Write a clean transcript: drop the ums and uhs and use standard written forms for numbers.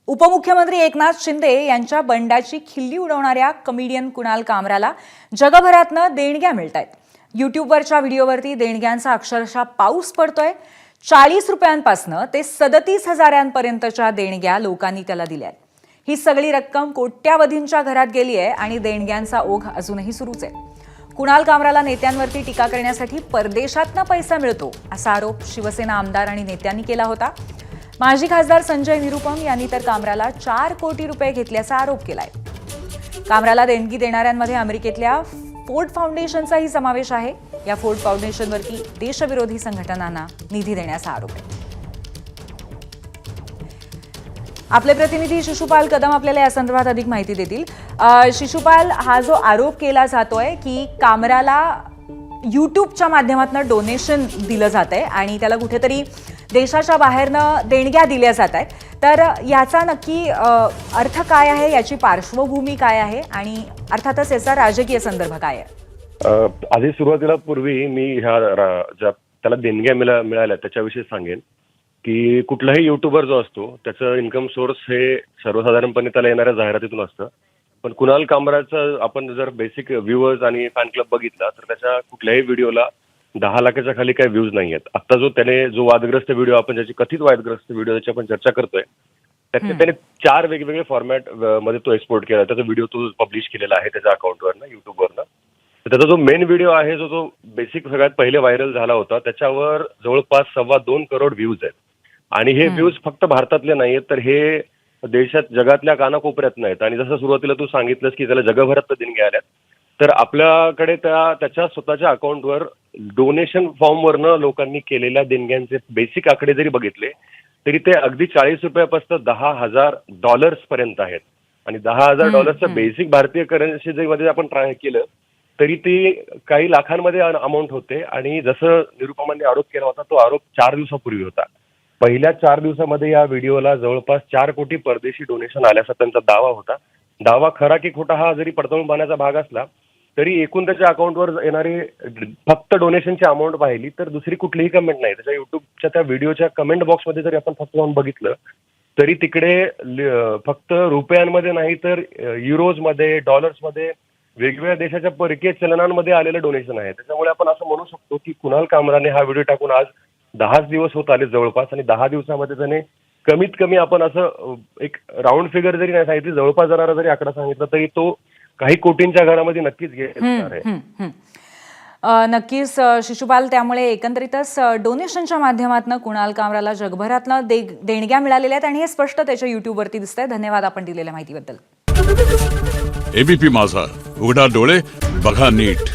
उपमुख्यमंत्री एकनाथ शिंदे यांच्या बंडाची खिल्ली उडवणाऱ्या कमेडियन कुणाल कामराला जगभरातनं देणग्या मिळतायत। यूट्यूबवरच्या व्हिडिओवरती देणग्यांचा अक्षरशः पाऊस पडतोय। 40 रुपयांपासून ते 37,000पर्यंतच्या देणग्या लोकांनी त्याला दिल्यात। ही सगळी रक्कम कोट्यावधींच्या घरात गेली आहे आणि देणग्यांचा ओघ अजूनही सुरूच आहे। कुणाल कामराला नेत्यांवरती टीका करण्यासाठी परदेशातनं पैसा मिळतो असा आरोप शिवसेना आमदार आणि नेत्यांनी केला होता। माजी खासदार संजय निरुपम यांनी तर कामराला 4 कोटी रुपये घेतल्याचा आरोप केलाय। कामराला देणगी देणाऱ्यांमध्ये अमेरिकेतल्या फोर्ड फाउंडेशनचाही समावेश आहे। या फोर्ड फाउंडेशनवरती देशविरोधी संघटनांना निधी देण्याचा आरोप आहे। आपले प्रतिनिधी शिशुपाल कदम आपल्याला या संदर्भात अधिक माहिती देतील। शिशुपाल, हा जो आरोप केला जातोय की कामराला यूट्यूबच्या माध्यमातून डोनेशन दिलं जातंय आणि त्याला कुठेतरी देशाच्या बाहेरनं देणग्या दिल्या जात आहेत, तर याचा नक्की अर्थ काय आहे, याची पार्श्वभूमी काय आहे आणि अर्थातच याचा राजकीय संदर्भ काय आहे? आधी सुरुवातीला पूर्वी मी ह्या त्याला देणग्या मिळाल्या त्याच्याविषयी सांगेन की कुठलाही युट्यूबर जो असतो त्याचं इन्कम सोर्स हे सर्वसाधारणपणे त्याला येणाऱ्या जाहिरातीतून असतं। पण कुणाल कामराचं आपण जर बेसिक व्ह्यूअर्स आणि फॅन क्लब बघितला तर त्याच्या कुठल्याही व्हिडिओला 10 लाखाच्या खाली काही व्ह्यूज नाही आहेत। आता जो वादग्रस्त व्हिडिओ आपण ज्याची कथित वादग्रस्त व्हिडिओ त्याची आपण चर्चा करतोय त्याने 4 वेगवेगळे फॉर्मॅट मध्ये तो एक्सपोर्ट केला। त्याचा व्हिडिओ तो पब्लिश केलेला आहे त्याच्या अकाउंटवरनं युट्यूबवरनं। त्याचा जो मेन व्हिडिओ आहे जो बेसिक सगळ्यात पहिले व्हायरल झाला होता त्याच्यावर जवळपास 2.25 करोड व्ह्यूज आहेत आणि हे व्ह्यूज फक्त भारतातले नाही आहेत तर हे देशात जगातल्या कानाकोपऱ्यात नाहीत। आणि जसं सुरुवातीला तू सांगितलंस की त्याला जगभरात देणग्या आल्यात, तर आपल्याकडे त्याच्या स्वतःच्या अकाउंटवर डोनेशन फॉर्मवरनं लोकांनी केलेल्या देणग्यांचे बेसिक आकडे जरी बघितले तरी ते अगदी 40 रुपयापासून $10,000 पर्यंत आहेत। आणि $10,000 बेसिक भारतीय करन्सी जरी मध्ये आपण ट्राय केलं तरी ती काही लाखांमध्ये अमाऊंट होते। आणि जसं निरुपमांनी आरोप केला होता तो आरोप 4 दिवसापूर्वी होता। पहिल्या 4 दिवसामध्ये या व्हिडिओला जवळपास 4 कोटी परदेशी डोनेशन आल्याचा त्यांचा दावा होता। दावा खरा की खोटा हा जरी पडताळून पाहण्याचा भाग असला तरी एकूण त्याच्या अकाउंटवर येणारी फक्त डोनेशनची अमाऊंट पाहिली तर दुसरी कुठलीही कमेंट नाही। त्याच्या युट्यूबच्या त्या व्हिडिओच्या कमेंट बॉक्समध्ये जरी आपण फक्त जाऊन बघितलं तरी तिकडे फक्त रुपयांमध्ये नाही तर युरोजमध्ये, डॉलर्समध्ये, वेगवेगळ्या देशाच्या परकीय चलनांमध्ये आलेलं डोनेशन आहे। त्याच्यामुळे आपण असं म्हणू शकतो की कुणाल कामराने हा व्हिडिओ टाकून आज 10 दिवस होत आले जवळपास, आणि 10 दिवसामध्ये त्याने कमीत कमी आपण असं एक राऊंड फिगर जरी नाही सांगितली, जवळपास जाणारा जरी आकडा सांगितला तरी तो काही कोटींच्या घरामध्ये नक्कीच घेणार आहे। नक्कीच शिशुपाल, त्यामुळे एकंदरीतच डोनेशनच्या माध्यमातून कुणाल कामराला जगभरातनं देणग्या मिळालेल्या आहेत आणि हे स्पष्ट त्याच्या युट्यूबवरती दिसतंय। धन्यवाद आपण दिलेल्या माहितीबद्दल। एबीपी माझा, उघडा डोळे बघा नीट।